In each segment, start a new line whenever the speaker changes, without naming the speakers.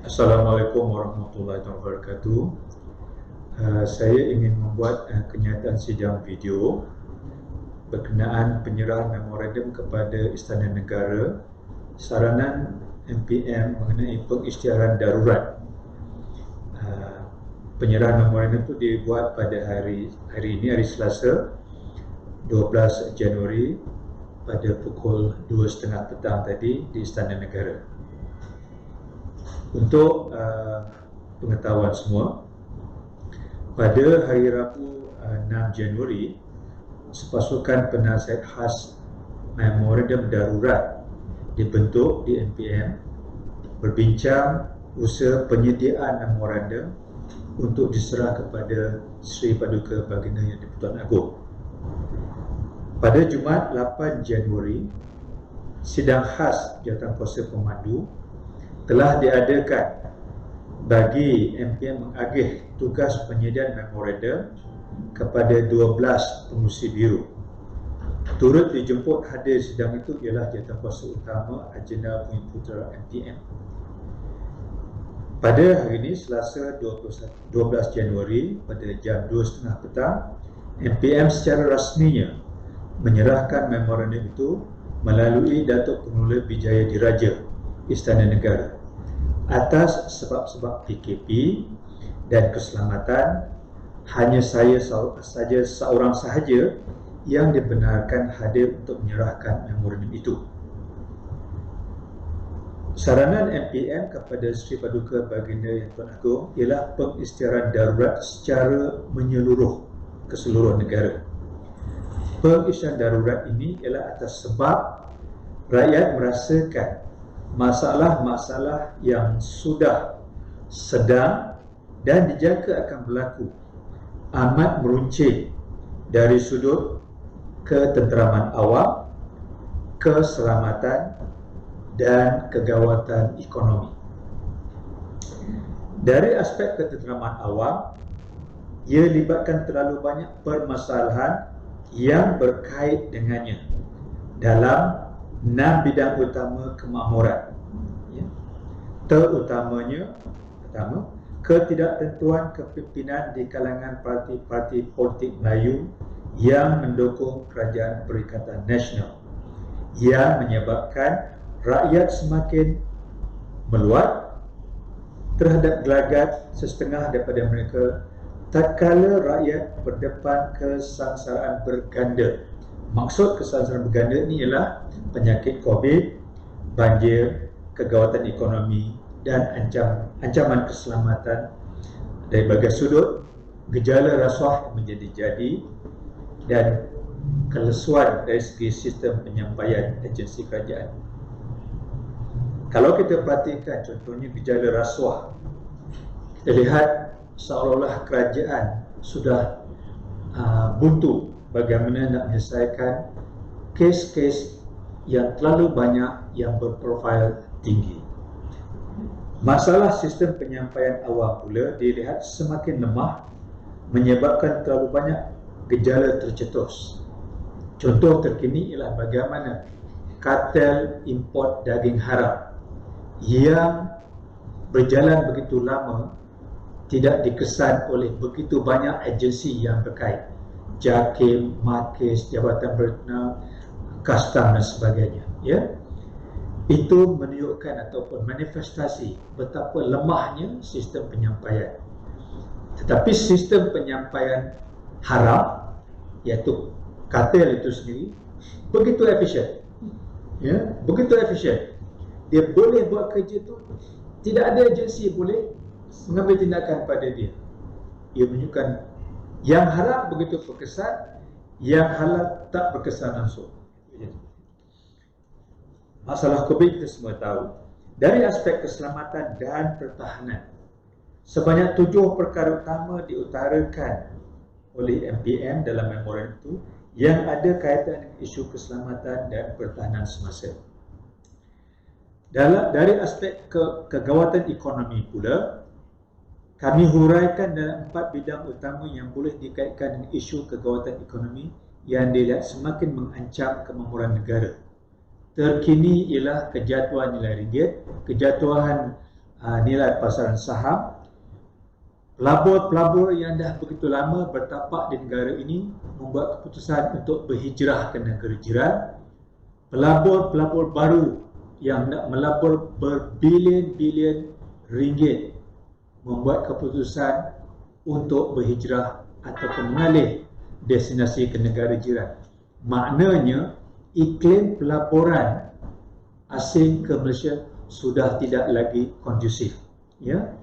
Assalamualaikum warahmatullahi wabarakatuh. Saya ingin membuat kenyataan sidang video berkenaan penyerahan memorandum kepada Istana Negara saranan MPM mengenai pengisytiharan darurat. Penyerahan memorandum itu dibuat pada hari ini, hari Selasa 12 Januari pada pukul 2.30 petang tadi di Istana Negara. Untuk pengetahuan semua, pada hari Rabu 6 Januari, sepasukan penasihat khas memorandum darurat dibentuk di MPM berbincang usaha penyediaan memorandum untuk diserah kepada Seri Paduka Baginda Yang di-Pertuan Agong. Pada Jumaat 8 Januari, sidang khas Jawatankuasa Pemandu telah diadakan bagi MPM mengagih tugas penyediaan memorandum kepada 12 pengurusi biru. Turut dijemput hadir sidang itu ialah Jawatankuasa Utama Agenda Bumi Putera MPM. Pada hari ini, Selasa 12 Januari pada jam 2.30 petang, MPM secara rasminya menyerahkan memorandum itu melalui Datuk Pengelola Bijaya Diraja Istana Negara atas sebab-sebab PKP dan keselamatan. Hanya saya saja seorang sahaja yang dibenarkan hadir untuk menyerahkan memorandum itu. Saranan MPM kepada Seri Paduka Baginda Yang di-Pertuan Agong ialah pengisytiharan darurat secara menyeluruh ke seluruh negara. Pengisytiharan darurat ini ialah atas sebab rakyat merasakan masalah-masalah yang sudah sedang dan dijangka akan berlaku amat meruncing dari sudut ketenteraman awam, keselamatan dan kegawatan ekonomi. Dari aspek ketenteraman awam, ia libatkan terlalu banyak permasalahan yang berkait dengannya dalam 6 bidang utama kemakmuran, terutamanya pertama, ketidaktentuan kepimpinan di kalangan parti-parti politik Melayu yang mendukung kerajaan Perikatan Nasional yang menyebabkan rakyat semakin meluat terhadap gelagat sesetengah daripada mereka tatkala rakyat berdepan kesengsaraan berganda. Maksud kesengsaraan berganda ini ialah penyakit COVID, banjir, kegawatan ekonomi dan ancaman keselamatan. Dari berbagai sudut, gejala rasuah menjadi-jadi dan kelesuan dari segi sistem penyampaian agensi kerajaan. Kalau kita perhatikan contohnya gejala rasuah, kita lihat seolah-olah kerajaan sudah buntu bagaimana nak menyelesaikan kes-kes yang terlalu banyak yang berprofil tinggi. Masalah sistem penyampaian awam pula dilihat semakin lemah, menyebabkan terlalu banyak gejala tercetus. Contoh terkini ialah bagaimana kartel import daging haram yang berjalan begitu lama tidak dikesan oleh begitu banyak agensi yang berkait, JAKIM, Markis, Jabatan Berkenaan, Kastam dan sebagainya. Itu menunjukkan ataupun manifestasi betapa lemahnya sistem penyampaian. Tetapi sistem penyampaian haram, iaitu kartel itu sendiri, begitu efisien. Begitu efisien. Dia boleh buat kerja itu, tidak ada agensi boleh mengambil tindakan pada dia. Ia menunjukkan yang haram begitu berkesan, yang halal tak berkesan langsung. Masalah COVID kita semua tahu. Dari aspek keselamatan dan pertahanan, sebanyak 7 perkara utama diutarakan oleh MPM dalam memorandum itu yang ada kaitan dengan isu keselamatan dan pertahanan semasa. Dari aspek kegawatan ekonomi pula, kami huraikan dalam 4 bidang utama yang boleh dikaitkan dengan isu kegawatan ekonomi yang dilihat semakin mengancam kemakmuran negara. Terkini ialah kejatuhan nilai ringgit, kejatuhan nilai pasaran saham. Pelabur-pelabur yang dah begitu lama bertapak di negara ini membuat keputusan untuk berhijrah ke negara jiran. Pelabur-pelabur baru yang nak melabur berbilion-bilion ringgit membuat keputusan untuk berhijrah ataupun mengalih destinasi ke negara jiran. Maknanya iklim pelaburan asing ke Malaysia sudah tidak lagi kondusif. Ya,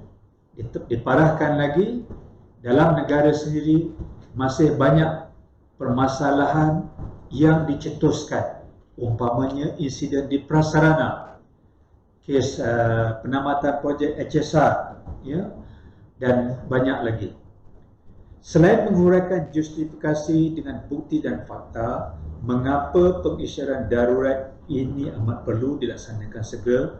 diparahkan lagi dalam negara sendiri masih banyak permasalahan yang dicetuskan, umpamanya insiden di prasarana, kes penamatan projek HSR, ya, dan banyak lagi. Selain menguraikan justifikasi dengan bukti dan fakta mengapa pengisyaran darurat ini amat perlu dilaksanakan segera,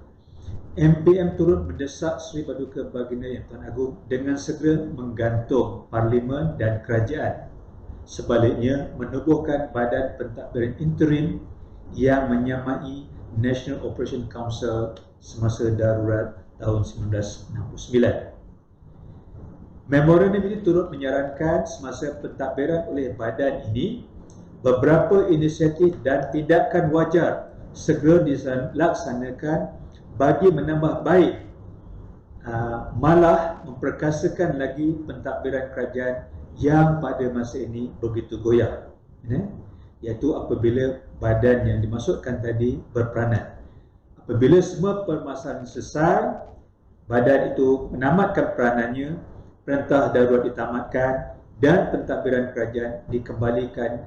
MPM turut mendesak Seri Paduka Baginda Yang Tuan Agong dengan segera menggantung Parlimen dan Kerajaan. Sebaliknya, menubuhkan Badan Pentadbiran Interim yang menyamai National Operation Council semasa darurat tahun 1969. Memorandum ini turut menyarankan semasa pentadbiran oleh badan ini, beberapa inisiatif dan tindakan wajar segera dilaksanakan bagi menambah baik, malah memperkasakan lagi pentadbiran kerajaan yang pada masa ini begitu goyah, iaitu apabila badan yang dimaksudkan tadi berperanan. Apabila semua permasalahan selesai, badan itu menamatkan peranannya, perintah darurat ditamatkan dan pentadbiran kerajaan dikembalikan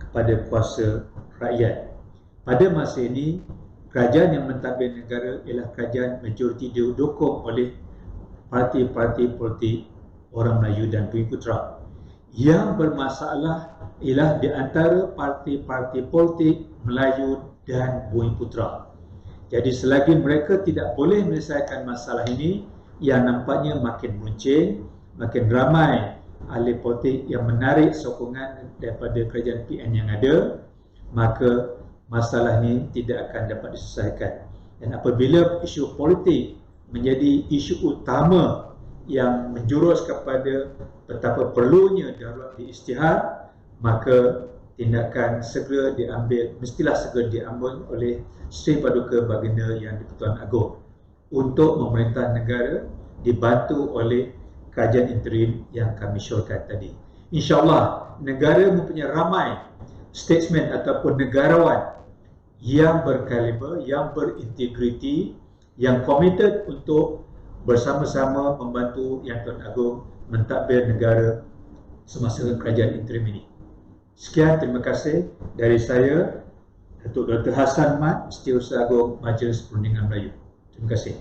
kepada kuasa rakyat. Pada masa ini, kerajaan yang mentadbir negara ialah kerajaan majoriti didukung oleh parti-parti politik orang Melayu dan Bumiputera. Yang bermasalah ialah di antara parti-parti politik Melayu dan Bumiputera. Jadi selagi mereka tidak boleh menyelesaikan masalah ini, yang nampaknya makin meruncing, makin ramai ahli politik yang menarik sokongan daripada kerajaan PN yang ada, maka masalah ini tidak akan dapat diselesaikan. Dan apabila isu politik menjadi isu utama yang menjurus kepada betapa perlunya darurat diisytihar, maka tindakan segera diambil, mestilah segera diambil oleh Seri Paduka Baginda Yang di-Pertuan Agong untuk memerintah negara dibantu oleh kerajaan interim yang kami syorkan tadi. InsyaAllah negara mempunyai ramai statesman ataupun negarawan yang berkaliber, yang berintegriti, yang komited untuk bersama-sama membantu Yang Tuan Agong mentadbir negara semasa kerajaan interim ini. Sekian, terima kasih dari saya, Datuk Dr. Hassan Mat, Setiausaha Agong Majlis Perundingan Melayu. Terima kasih.